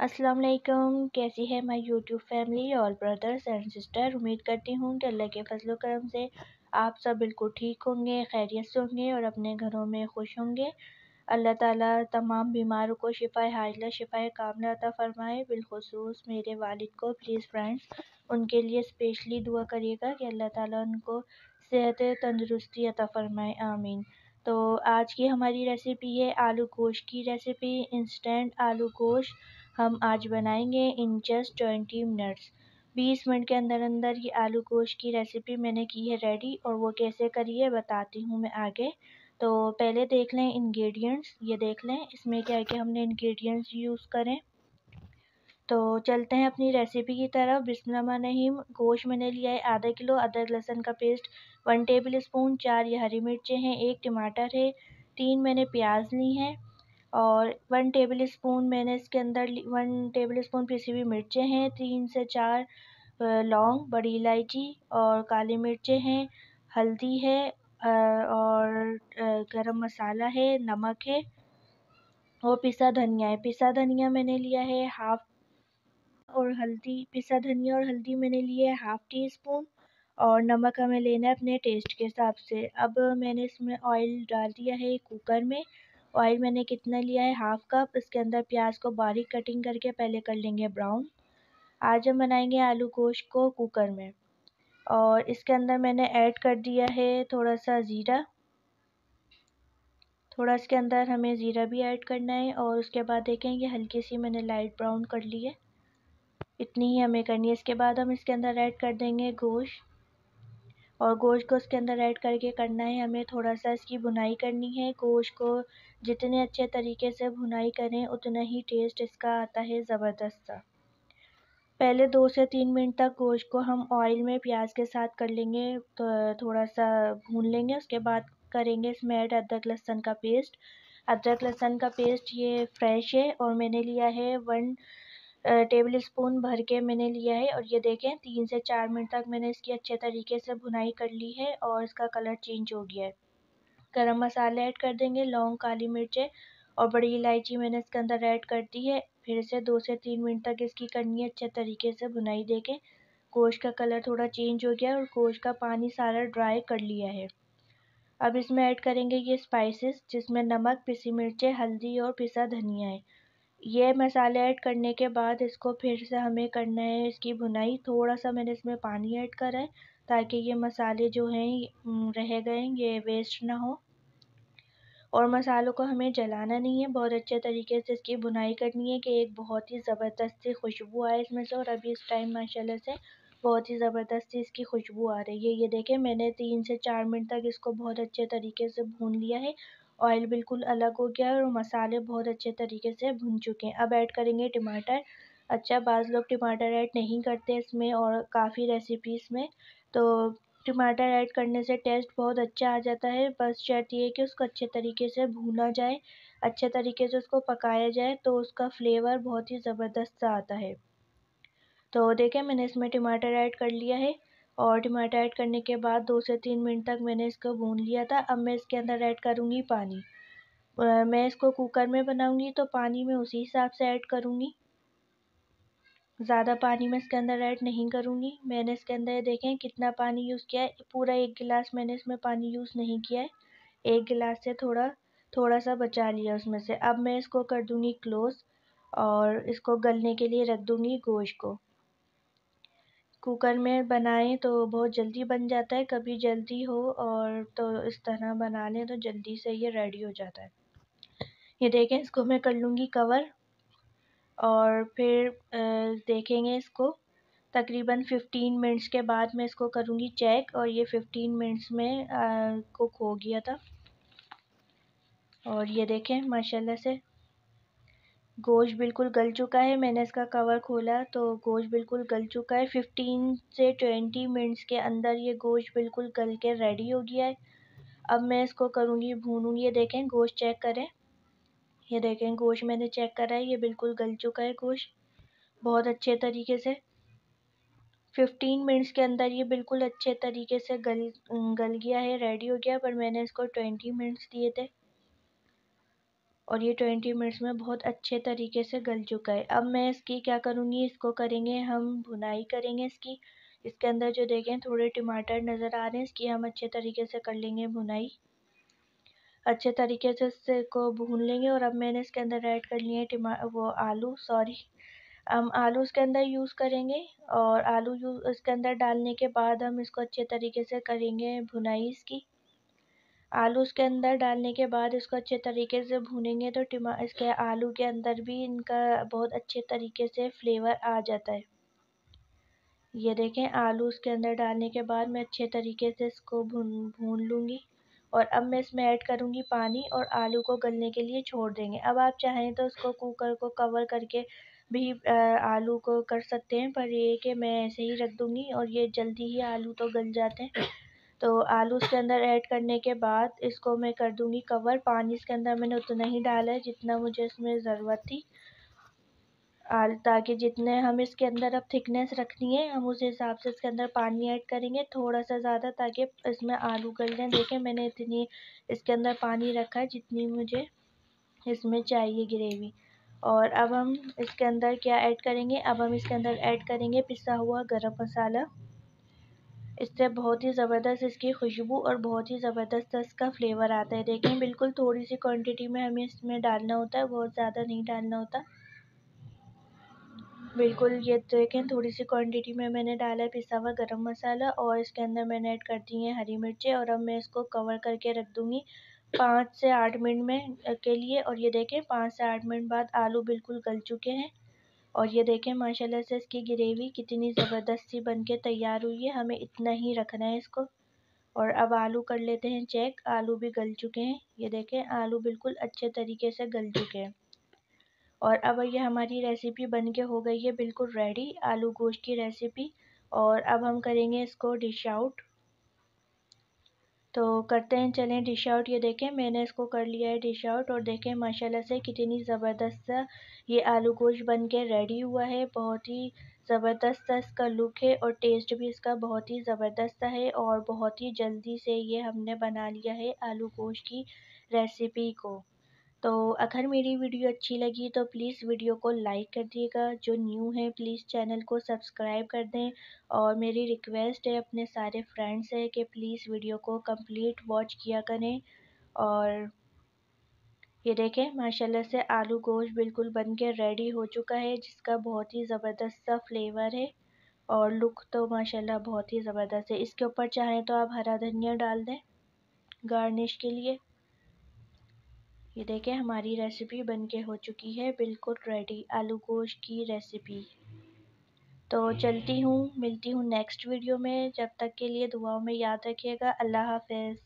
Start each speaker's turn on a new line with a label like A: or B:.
A: अस्सलाम वालेकुम। कैसी है माय यूट्यूब फैमिली और ब्रदर्स एंड सिस्टर। उम्मीद करती हूँ कि अल्लाह के फजल करम से आप सब बिल्कुल ठीक होंगे, खैरियत से होंगे और अपने घरों में खुश होंगे। अल्लाह ताला तमाम बीमारों को शिफाए हाजिला शिफाए कामिला अता फरमाए। बिलखुसूस मेरे वालिद को प्लीज़ फ्रेंड्स उनके लिए स्पेशली दुआ करिएगा कि अल्लाह ताला उनको सेहत तंदुरुस्ती अता फरमाए, आमीन। तो आज की हमारी रेसिपी है आलू गोश्त की रेसिपी। इंस्टेंट आलू गोश्त हम आज बनाएंगे इन जस्ट 20 मिनट्स। 20 मिनट के अंदर अंदर ये आलू गोश्त की रेसिपी मैंने की है रेडी, और वो कैसे करी है बताती हूँ मैं आगे। तो पहले देख लें इंग्रेडिएंट्स, ये देख लें इसमें क्या है कि हमने इंग्रेडिएंट्स यूज़ करें। तो चलते हैं अपनी रेसिपी की तरफ। बिस्मिल्लाहिर्रहमानिर्रहीम। गोश्त मैंने लिया है आधा किलो, अदरक लहसुन का पेस्ट 1 टेबल स्पून, 4 ये हरी मिर्चें हैं, 1 टमाटर है, 3 मैंने प्याज ली हैं और 1 टेबल स्पून मैंने इसके अंदर 1 टेबल स्पून पिसी हुई मिर्चें हैं, 3 से 4 लौंग, बड़ी इलायची और काली मिर्चें हैं, हल्दी है और गरम मसाला है, नमक है और पिसा धनिया है। पिसा धनिया मैंने लिया है हाफ, और हल्दी, पिसा धनिया और हल्दी मैंने लिए है हाफ टी स्पून, और नमक हमें लेना है अपने टेस्ट के हिसाब से। अब मैंने इसमें ऑयल डाल दिया है कुकर में। ऑयल मैंने कितना लिया है हाफ कप। इसके अंदर प्याज को बारीक कटिंग करके पहले कर लेंगे ब्राउन। आज हम बनाएंगे आलू गोश्त को कुकर में, और इसके अंदर मैंने ऐड कर दिया है थोड़ा सा ज़ीरा। थोड़ा इसके अंदर हमें ज़ीरा भी ऐड करना है, और उसके बाद देखें ये हल्की सी मैंने लाइट ब्राउन कर ली है, इतनी ही हमें करनी है। इसके बाद हम इसके अंदर ऐड कर देंगे गोश्त, और गोश्त को इसके अंदर ऐड करके करना है हमें थोड़ा सा इसकी भुनाई करनी है। गोश्त को जितने अच्छे तरीके से भुनाई करें उतना ही टेस्ट इसका आता है ज़बरदस्त सा। पहले 2 से 3 मिनट तक गोश्त को हम ऑयल में प्याज के साथ कर लेंगे, तो थोड़ा सा भून लेंगे। उसके बाद करेंगे इसमें ऐड अदरक लहसुन का पेस्ट। अदरक लहसुन का पेस्ट ये फ्रेश है और मैंने लिया है 1 टेबल स्पून भर के मैंने लिया है, और ये देखें 3 से 4 मिनट तक मैंने इसकी अच्छे तरीके से भुनाई कर ली है और इसका कलर चेंज हो गया है। गरम मसाले ऐड कर देंगे, लौंग, काली मिर्चें और बड़ी इलायची मैंने इसके अंदर ऐड कर दी है। फिर से 2 से 3 मिनट तक इसकी करनी है अच्छे तरीके से भुनाई देके। गोश्त का कलर थोड़ा चेंज हो गया है और गोश्त का पानी सारा ड्राई कर लिया है। अब इसमें ऐड करेंगे ये स्पाइसेस, जिसमें नमक, पिसी मिर्चें, हल्दी और पिसा धनिया है। ये मसाले ऐड करने के बाद इसको फिर से हमें करना है इसकी भुनाई। थोड़ा सा मैंने इसमें पानी ऐड करा है ताकि ये मसाले जो हैं रह गए ये वेस्ट ना हो, और मसालों को हमें जलाना नहीं है। बहुत अच्छे तरीके से इसकी भुनाई करनी है कि एक बहुत ही ज़बरदस्त सी खुशबू आए इसमें से। और अभी इस टाइम माशाल्लाह से बहुत ही ज़बरदस्त सी इसकी खुशबू आ रही है। ये देखें मैंने 3 से 4 मिनट तक इसको बहुत अच्छे तरीके से भून लिया है। ऑयल बिल्कुल अलग हो गया है और मसाले बहुत अच्छे तरीके से भुन चुके हैं। अब ऐड करेंगे टमाटर। अच्छा, बाज़ लोग टमाटर ऐड नहीं करते इसमें और काफ़ी रेसिपीज़ में, तो टमाटर ऐड करने से टेस्ट बहुत अच्छा आ जाता है। बस शर्त ये है कि उसको अच्छे तरीके से भूना जाए, अच्छे तरीके से उसको पकाया जाए, तो उसका फ्लेवर बहुत ही ज़बरदस्त सा आता है। तो देखें मैंने इसमें टमाटर ऐड कर लिया है, और टमाटर ऐड करने के बाद 2 से 3 मिनट तक मैंने इसको भून लिया था। अब मैं इसके अंदर ऐड करूँगी पानी। मैं इसको कुकर में बनाऊँगी तो पानी मैं उसी हिसाब से ऐड करूँगी, ज़्यादा पानी मैं इसके अंदर ऐड नहीं करूँगी। मैंने इसके अंदर देखें कितना पानी यूज़ किया है, पूरा 1 गिलास मैंने इसमें पानी यूज़ नहीं किया है। 1 गिलास से थोड़ा सा बचा लिया उसमें से। अब मैं इसको कर दूँगी क्लोज़, और इसको गलने के लिए रख दूँगी गोश्त को। कुकर में बनाएं तो बहुत जल्दी बन जाता है, कभी जल्दी हो और तो इस तरह बना लें तो जल्दी से ये रेडी हो जाता है। ये देखें इसको मैं कर लूँगी कवर, और फिर देखेंगे इसको तकरीबन 15 मिनट्स के बाद मैं इसको करूँगी चेक, और ये 15 मिनट्स में कुक हो गया था। और ये देखें माशाल्लाह से गोश्त बिल्कुल गल चुका है। मैंने इसका कवर खोला तो गोश्त बिल्कुल गल चुका है। 15 से 20 मिनट्स के अंदर ये गोश्त बिल्कुल गल के रेडी हो गया है। अब मैं इसको करूँगी भूनूँगी। ये देखें गोश्त चेक करें, ये देखें गोश्त मैंने चेक करा है, ये बिल्कुल गल चुका है गोश्त बहुत अच्छे तरीके से। 15 मिनट्स के अंदर ये बिल्कुल अच्छे तरीके से गल गया है, रेडी हो गया। पर मैंने इसको 20 मिनट्स दिए थे। और ये 20 मिनट्स में बहुत अच्छे तरीके से गल चुका है। अब मैं इसकी क्या करूँगी, इसको करेंगे हम भुनाई करेंगे इसकी। इसके अंदर जो देखें थोड़े टमाटर नज़र आ रहे हैं, इसकी हम अच्छे तरीके से कर लेंगे भुनाई। अच्छे तरीके से इसको भून लेंगे। और अब मैंने इसके अंदर ऐड कर लिए वो आलू, सॉरी, हम आलू इसके अंदर यूज़ करेंगे। और आलू इसके अंदर डालने के बाद हम इसको अच्छे तरीके से करेंगे भुनाई इसकी। आलू इसके अंदर डालने के बाद इसको अच्छे तरीके से भूनेंगे तो इसके आलू के अंदर भी इनका बहुत अच्छे तरीके से फ्लेवर आ जाता है। ये देखें, आलू इसके अंदर डालने के बाद मैं अच्छे तरीके से इसको भून लूँगी। और अब मैं इसमें ऐड करूँगी पानी और आलू को गलने के लिए छोड़ देंगे। अब आप चाहें तो इसको कुकर को कवर करके भी आलू को कर सकते हैं, पर ये कि मैं ऐसे ही रख दूँगी और ये जल्दी ही आलू तो गल जाते हैं। तो आलू इसके अंदर ऐड करने के बाद इसको मैं कर दूँगी कवर। पानी इसके अंदर मैंने उतना ही डाला है जितना मुझे इसमें ज़रूरत थी, ताकि जितने हम इसके अंदर अब थिकनेस रखनी है हम उस हिसाब से इसके अंदर पानी ऐड करेंगे, थोड़ा सा ज़्यादा, ताकि इसमें आलू गल जाए। देखें, मैंने इतनी इसके अंदर पानी रखा है जितनी मुझे इसमें चाहिए ग्रेवी। और अब हम इसके अंदर क्या ऐड करेंगे, अब हम इसके अंदर ऐड करेंगे पिसा हुआ गरम मसाला। इससे बहुत ही ज़बरदस्त इसकी खुशबू और बहुत ही ज़बरदस्त इसका फ्लेवर आता है। देखें, बिल्कुल थोड़ी सी क्वांटिटी में हमें इसमें डालना होता है, बहुत ज़्यादा नहीं डालना होता। बिल्कुल, ये देखें थोड़ी सी क्वांटिटी में मैंने डाला है पिसा हुआ गरम मसाला। और इसके अंदर मैंने ऐड कर दी है हरी मिर्चें। और अब मैं इसको कवर करके रख दूँगी 5 से 8 मिनट में के लिए। और ये देखें 5 से 8 मिनट बाद आलू बिल्कुल गल चुके हैं। और ये देखें माशाल्लाह से इसकी ग्रेवी कितनी ज़बरदस्त सी बन के तैयार हुई है। हमें इतना ही रखना है इसको। और अब आलू कर लेते हैं चेक, आलू भी गल चुके हैं। ये देखें, आलू बिल्कुल अच्छे तरीके से गल चुके हैं। और अब ये हमारी रेसिपी बन के हो गई है बिल्कुल रेडी, आलू गोश्त की रेसिपी। और अब हम करेंगे इसको डिश आउट। तो करते हैं, चलें डिश आउट। ये देखें, मैंने इसको कर लिया है डिश आउट। और देखें माशाल्लाह से कितनी ज़बरदस्त सा ये आलू गोश्त बन के रेडी हुआ है। बहुत ही ज़बरदस्त सा इसका लुक है और टेस्ट भी इसका बहुत ही ज़बरदस्त है। और बहुत ही जल्दी से ये हमने बना लिया है आलू गोश्त की रेसिपी को। तो अगर मेरी वीडियो अच्छी लगी तो प्लीज़ वीडियो को लाइक कर दिएगा। जो न्यू है प्लीज़ चैनल को सब्सक्राइब कर दें। और मेरी रिक्वेस्ट है अपने सारे फ्रेंड्स से कि प्लीज़ वीडियो को कंप्लीट वॉच किया करें। और ये देखें माशाल्लाह से आलू गोश्त बिल्कुल बन के रेडी हो चुका है, जिसका बहुत ही ज़बरदस्त सा फ्लेवर है। और लुक तो माशाल्लाह बहुत ही ज़बरदस्त है। इसके ऊपर चाहें तो आप हरा धनिया डाल दें गार्निश के लिए। ये देखें, हमारी रेसिपी बनके हो चुकी है बिल्कुल रेडी, आलू गोश्त की रेसिपी। तो चलती हूँ, मिलती हूँ नेक्स्ट वीडियो में। जब तक के लिए दुआओं में याद रखिएगा। अल्लाह हाफ़िज़।